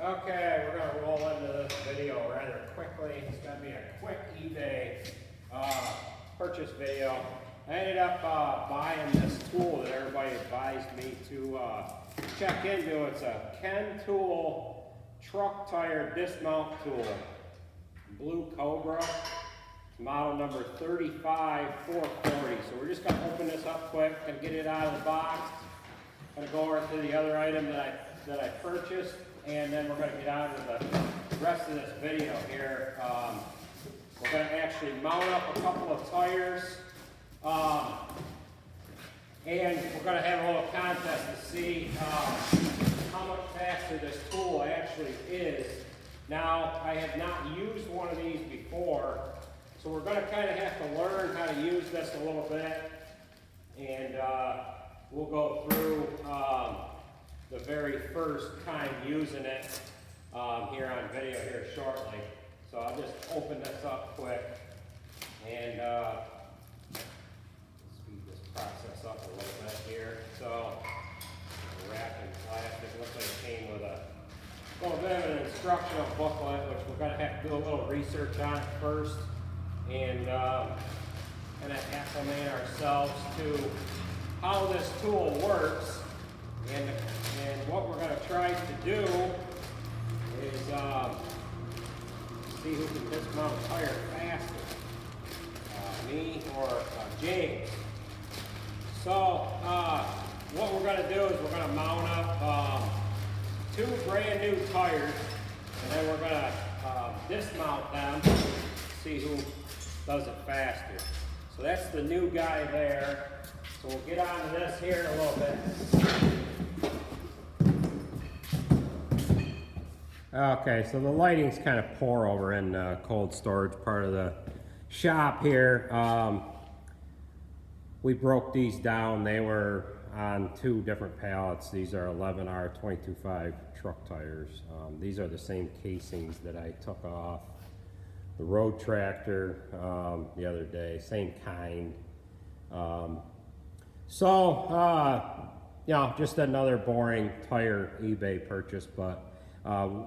Okay, we're gonna roll into this video rather quickly. It's gonna be a quick eBay purchase video. I ended up buying this tool that everybody advised me to check into. It's a Ken Tool truck tire dismount tool, Blue Cobra. It's model number 35440. So we're just gonna open this up quick and get it out of the box. Gonna go over to the other item that I purchased, and then we're going to get on to the rest of this video here. We're going to actually mount up a couple of tires, and we're going to have a little contest to see how much faster this tool actually is. Now, I have not used one of these before, so we're going to kind of have to learn how to use this a little bit, and we'll go through the very first time using it here on video here shortly. So I'll just open this up quick and speed this process up a little bit here. So wrapped in plastic, looks like it came with a little bit of an instructional booklet, which we're going to have to do a little research on first and kind of acclimate ourselves to how this tool works. And what we're going to try to do is see who can dismount a tire faster, me or James. So what we're going to do is we're going to mount up two brand new tires, and then we're going to dismount them, see who does it faster. So that's the new guy there. So we'll get onto this here in a little bit. Okay, so the lighting's kind of poor over in cold storage part of the shop here. We broke these down. They were on two different pallets. These are 11R 22.5 truck tires. These are the same casings that I took off the road tractor the other day, same kind. You know, just another boring tire eBay purchase, but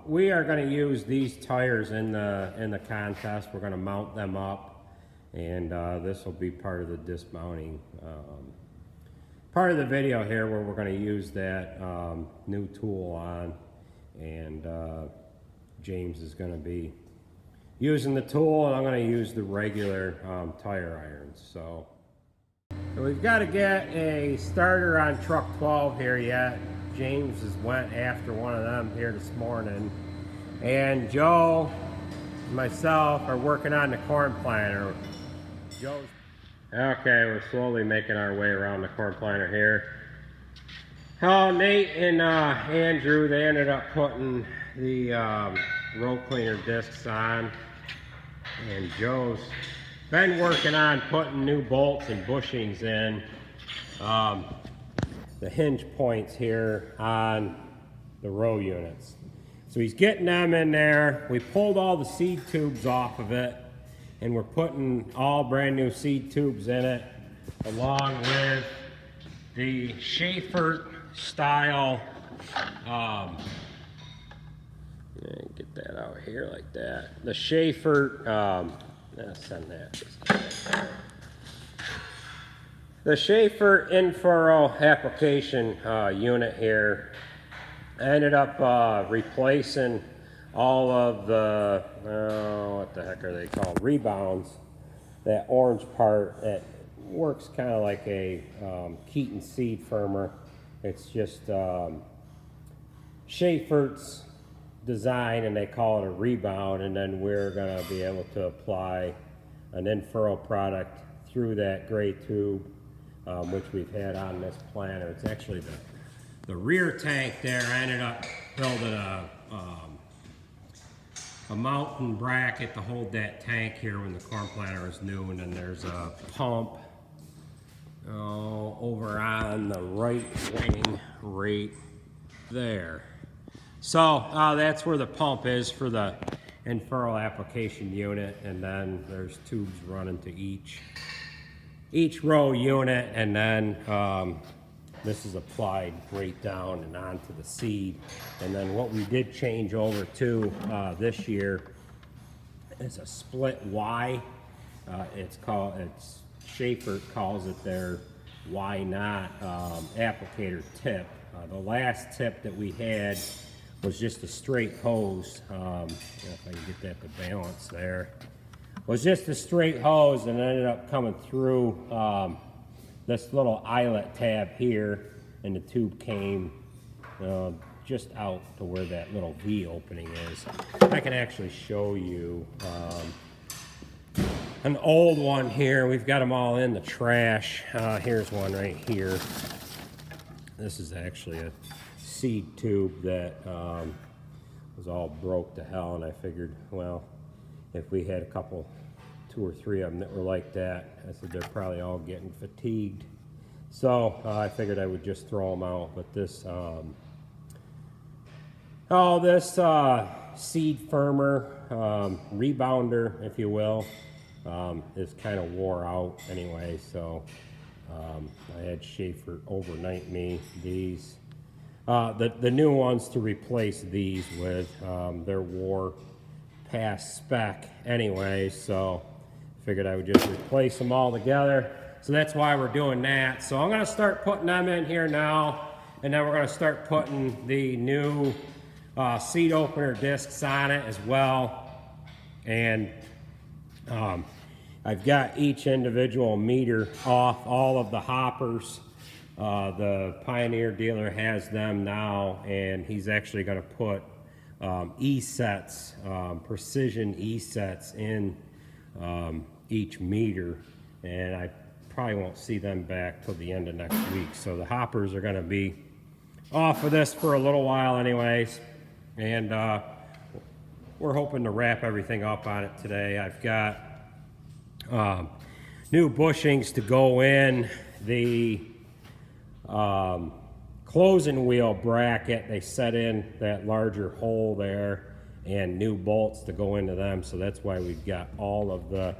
we are going to use these tires in the contest. We're going to mount them up, and this will be part of the dismounting part of the video here, where we're going to use that new tool on, and James is going to be using the tool, and I'm going to use the regular tire irons. So we've got to get a starter on truck 12 here yet. James has went after one of them here this morning, and Joe and myself are working on the corn planter. Joe's okay. We're slowly making our way around the corn planter here. Oh, Nate and Andrew, they ended up putting the road cleaner discs on, and Joe's been working on putting new bolts and bushings in the hinge points here on the row units. So he's getting them in there. We pulled all the seed tubes off of it, and we're putting all brand new seed tubes in it, along with the Schaefer style, get that out here like that. The Schaefer, send that. The Schaefer in-furrow application unit here. I ended up replacing all of the, what the heck are they called? Rebounds. That orange part, it works kind of like a Keaton seed firmer. It's just Schaefer's design, and they call it a rebound, and then we're going to be able to apply an in-furrow product through that gray tube, which we've had on this planter. It's actually the rear tank there. I ended up building a mountain bracket to hold that tank here when the corn planter is new, and then there's a pump over on the right wing right there. So that's where the pump is for the in-furrow application unit, and then there's tubes running to each row unit, and then this is applied right down and onto the seed. And then what we did change over to this year is a split Y. It's Schaefer calls it their why not applicator tip. The last tip that we had was just a straight hose. If I can get that to balance there. Was just a straight hose and ended up coming through this little eyelet tab here, and the tube came just out to where that little V opening is. I can actually show you an old one here. We've got them all in the trash. Here's one right here. This is actually a seed tube that was all broke to hell, and I figured, well, if we had a couple, 2 or 3 of them that were like that, I said they're probably all getting fatigued. So I figured I would just throw them out. But this, seed firmer, rebounder, if you will, is kind of wore out anyway. So I had Schaefer overnight me these. The new ones to replace these with. They're wore past spec anyway, so figured I would just replace them all together. So that's why we're doing that. So I'm going to start putting them in here now, and then we're going to start putting the new seed opener discs on it as well. And I've got each individual meter off all of the hoppers. The Pioneer dealer has them now, and he's actually going to put E-sets, precision E-sets in each meter, and I probably won't see them back till the end of next week. So the hoppers are going to be off of this for a little while anyways, and we're hoping to wrap everything up on it today. I've got new bushings to go in the closing wheel bracket. They set in that larger hole there, and new bolts to go into them. So that's why we've got all of the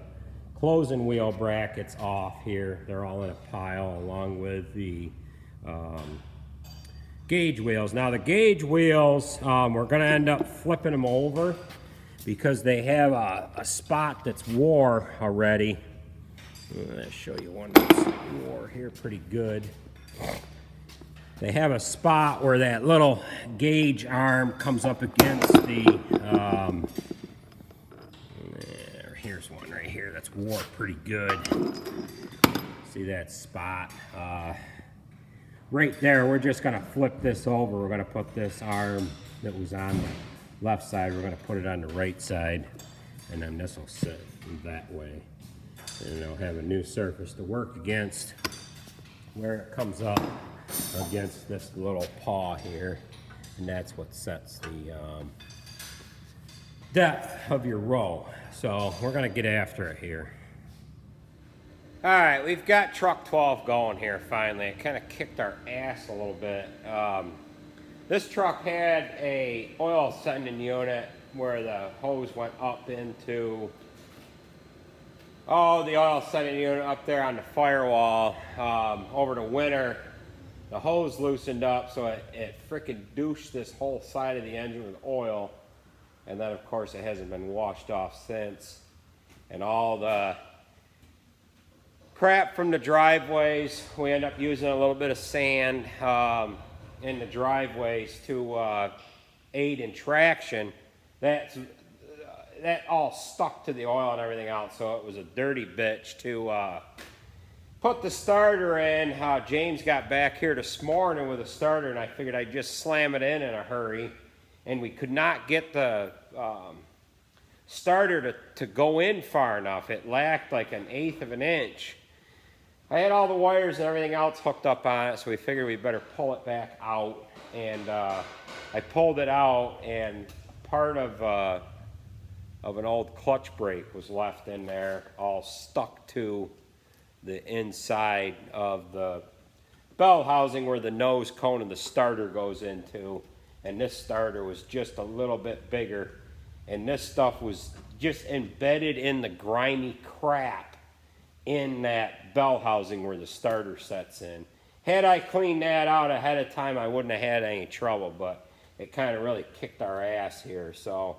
closing wheel brackets off here. They're all in a pile along with the gauge wheels. Now the gauge wheels, we're going to end up flipping them over because they have a spot that's wore already. I'm going to show you one that's wore here pretty good. They have a spot where that little gauge arm comes up against the, here's one right here that's wore pretty good. See that spot? Right there, we're just gonna flip this over. We're gonna put this arm that was on the left side, we're gonna put it on the right side, and then this will sit that way. And it'll have a new surface to work against where it comes up against this little paw here, and that's what sets the depth of your row. So we're gonna get after it here. All right, we've got truck 12 going here finally. It kind of kicked our ass a little bit. This truck had a oil sending unit where the hose went up into the oil sending unit up there on the firewall. Over the winter, the hose loosened up, so it freaking douched this whole side of the engine with oil. And then, of course, it hasn't been washed off since. And all the crap from the driveways, we end up using a little bit of sand in the driveways to aid in traction. That all stuck to the oil and everything else, so it was a dirty bitch to put the starter in. James got back here this morning with a starter, and I figured I'd just slam it in a hurry, and we could not get the starter to go in far enough. It lacked like 1/8 of an inch. I had all the wires and everything else hooked up on it, so we figured we better pull it back out. And I pulled it out, and part of an old clutch brake was left in there, all stuck to the inside of the bell housing where the nose cone of the starter goes into. And this starter was just a little bit bigger, and this stuff was just embedded in the grimy crap in that bell housing where the starter sets in. had I cleaned that out ahead of time, I wouldn't have had any trouble, but it kind of really kicked our ass here. So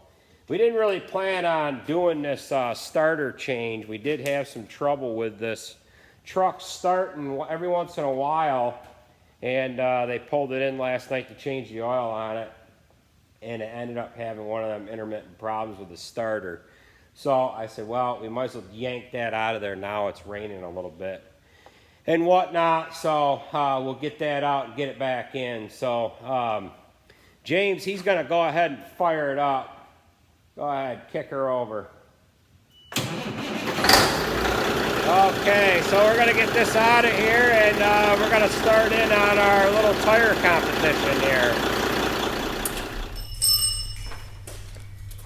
we didn't really plan on doing this starter change. We did have some trouble with this truck starting every once in a while, and they pulled it in last night to change the oil on it, and it ended up having one of them intermittent problems with the starter. So I said, well, we might as well yank that out of there now. It's raining a little bit and whatnot, so we'll get that out and get it back in. So James, he's going to go ahead and fire it up. Go ahead, kick her over. Okay, so we're going to get this out of here, and we're going to start in on our little tire competition here.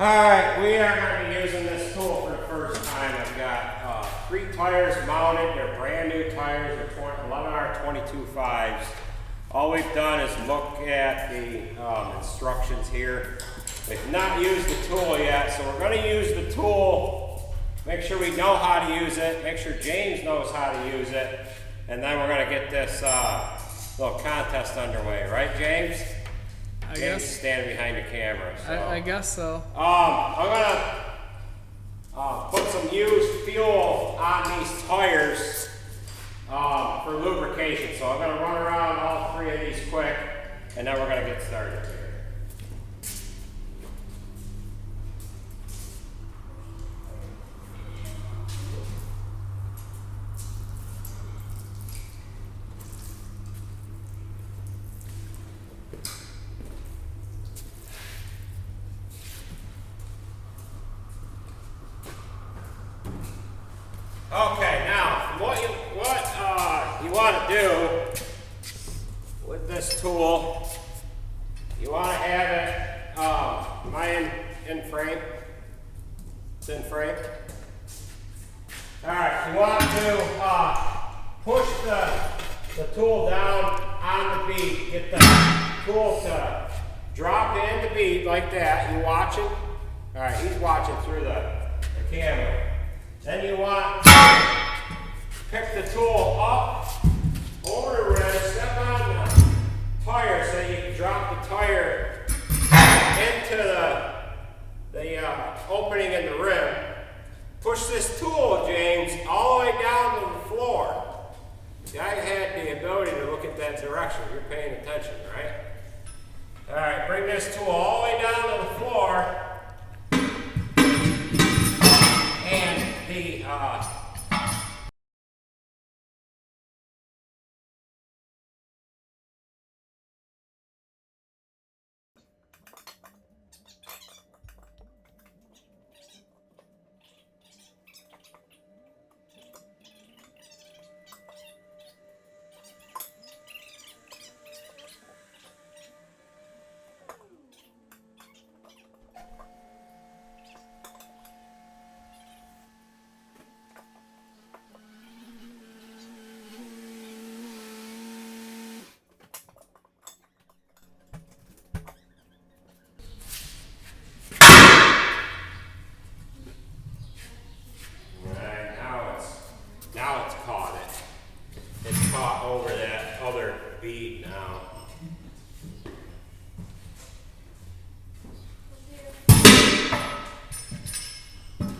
Alright, we are going to be using this tool for the first time. I've got 3 tires mounted. They're brand new tires. They're 11R22.5s. All we've done is look at the instructions here. We've not used the tool yet, so we're going to use the tool, make sure we know how to use it, make sure James knows how to use it, and then we're going to get this little contest underway. Right, James? I James guess. is standing behind the camera. So. I guess so. I'm going to put some used fuel on these tires for lubrication. So I'm going to run around all 3 of these quick, and then we're going to get started here. Okay, now what you want to do with this tool, you want to have it, am I in frame? It's in frame. Alright, you want to push the tool down on the bead, get the tool to drop in the bead like that. You watching? Alright, he's watching through the camera. Then you want to pick the tool up over the rim, step on the tire so you can drop the tire into the opening in the rim. Push this tool, James, all the way down to the floor. See, I had the ability to look at that direction. You're paying attention, right? All right, bring this tool all the way down to the floor. And the now it's caught it. It's caught over that other bead now.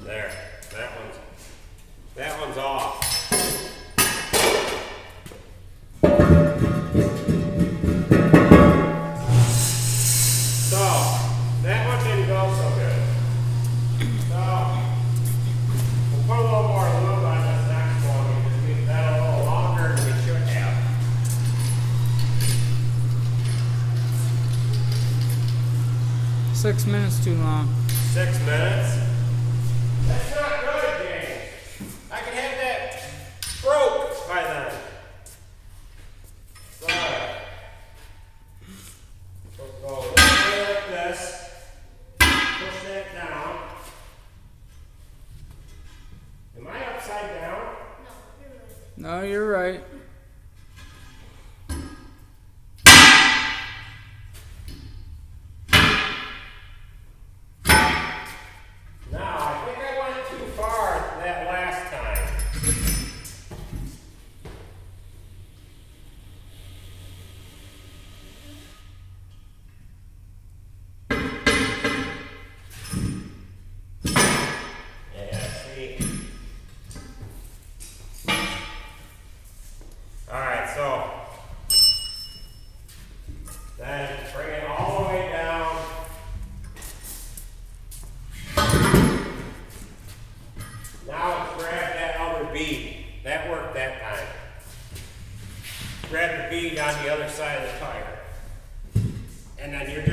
There, that one's off. So, that one didn't go so good. So, we'll put a little more lube on this next one because we've done a little longer than we should have. 6 minutes too long. 6 minutes? That's not good, James. I can have that broke by then. So, we'll go like this. Push that down. Am I upside down? No, you're right. Now, I think I went too far that last time.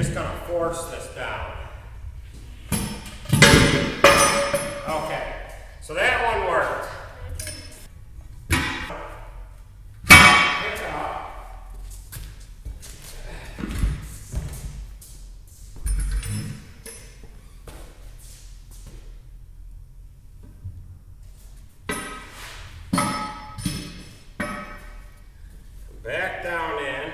just gonna force this down. Okay, so that one worked. Pick it up. Back down in.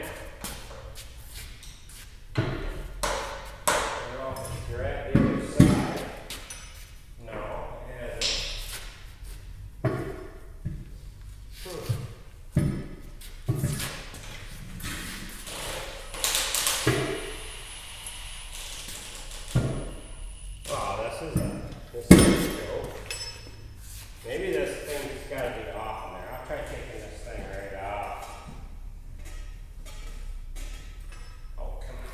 Grab the other side. No, it hasn't. Wow, this is cool. Maybe this thing's got to be off in there. I'll try taking this thing right out. Oh, come on.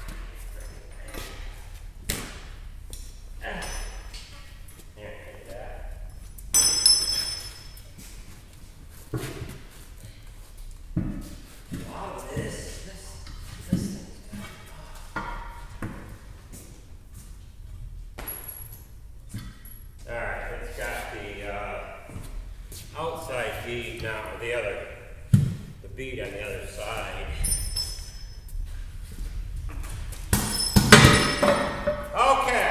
Here, take that. Wow, this thing's got. Alright, it's got the outside bead now, the bead on the other side. Okay.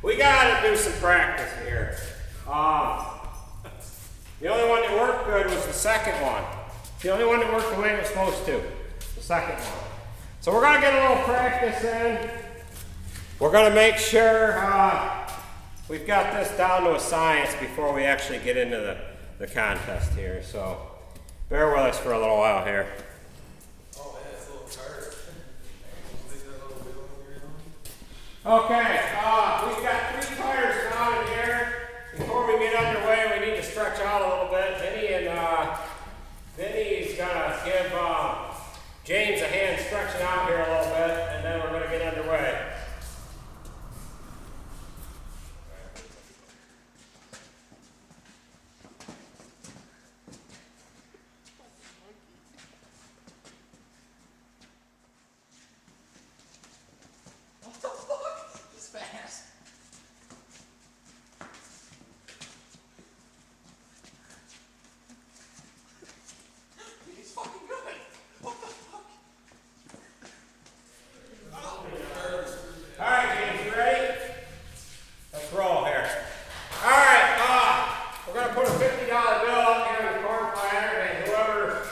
We gotta do some practice here. The only one that worked good was the second one. The only one that worked the way it was supposed to. The second one. So we're gonna get a little practice in. We're gonna make sure we've got this down to a science before we actually get into the contest here. So bear with us for a little while here. Oh man, it's a little tired. Okay, we've got 3 tires down in here. Before we get underway, we need to stretch out a little bit. Vinny's gonna give James a hand stretching out here a little bit, and then we're gonna get underway. What the fuck? It's fast. He's fucking good. What the fuck? Alright, James, you ready? Let's roll here. Alright, we're going to put a $50 bill up here in the corn planter, and whoever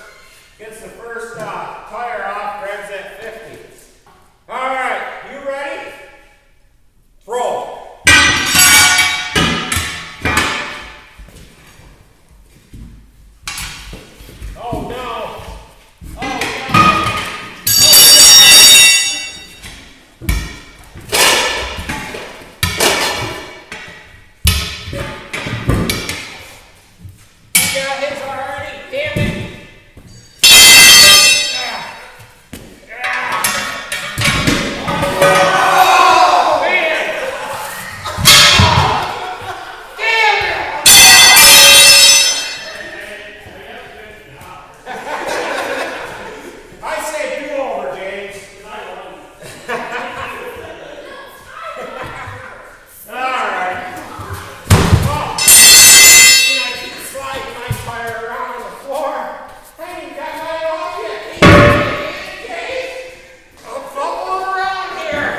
gets the first tire off grabs that 50. Alright, you ready? Roll. Oh no! Oh no! You got his already, damn it! Oh man! Damn it! I say do over, James. Alright. Oh, and I keep sliding my tire around on the floor. I ain't even got mine off yet. James, I'm fumbling around here.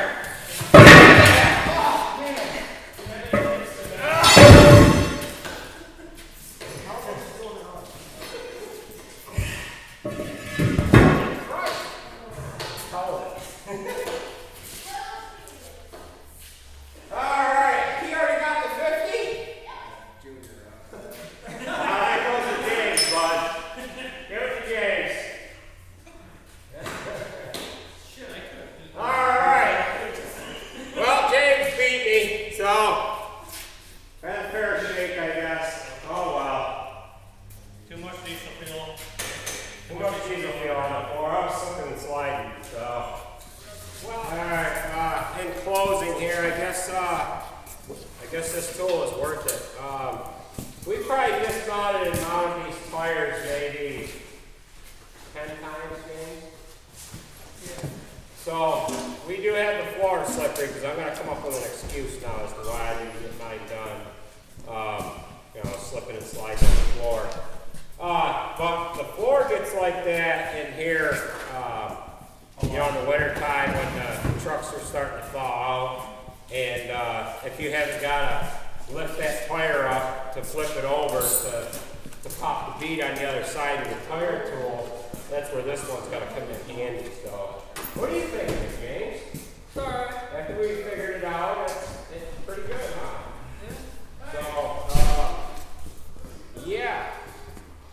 Oh, man. Alright, he already got the 50? That goes to James, bud. Give it to James. Alright. Well, James beat me, so that's a fair shake, I guess. Oh well. Too much diesel fuel. Too much diesel fuel on the floor. I was slipping and sliding, so. Alright, in closing here, I guess this tool is worth it. We probably dismounted and mounted these tires maybe 10 times, James. So we do have the floor slippery because I'm going to come up with an excuse now as to why I didn't get mine done. You know, slipping and sliding on the floor. But the floor gets like that in here, you know, in the winter time when the trucks are starting to thaw out. And if you haven't got to lift that tire up to flip it over to pop the bead on the other side of the tire tool, that's where this one's going to come in handy. So, what do you think, James? It's alright. After we figured it out, it's pretty good, huh? Yeah. So, yeah.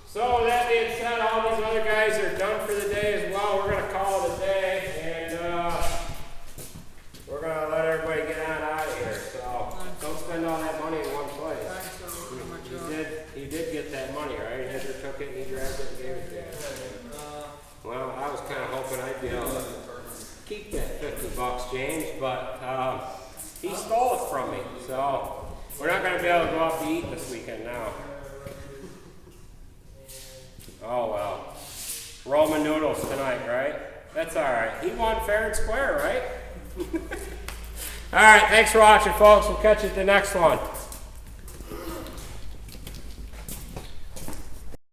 So that being said, all these other guys are done for the day as well. We're going to call it a day, and we're going to let everybody get on out of here. So don't spend all that money in one place. You did get that money, right? Andrew took it and he grabbed it and gave it to you. Well, I was kind of hoping I'd be able to keep that $50, James, but he stole it from me. So we're not going to be able to go out to eat this weekend now. Oh well. Roman noodles tonight, right? That's alright. He won fair and square, right? Alright, thanks for watching, folks. We'll catch you at the next one.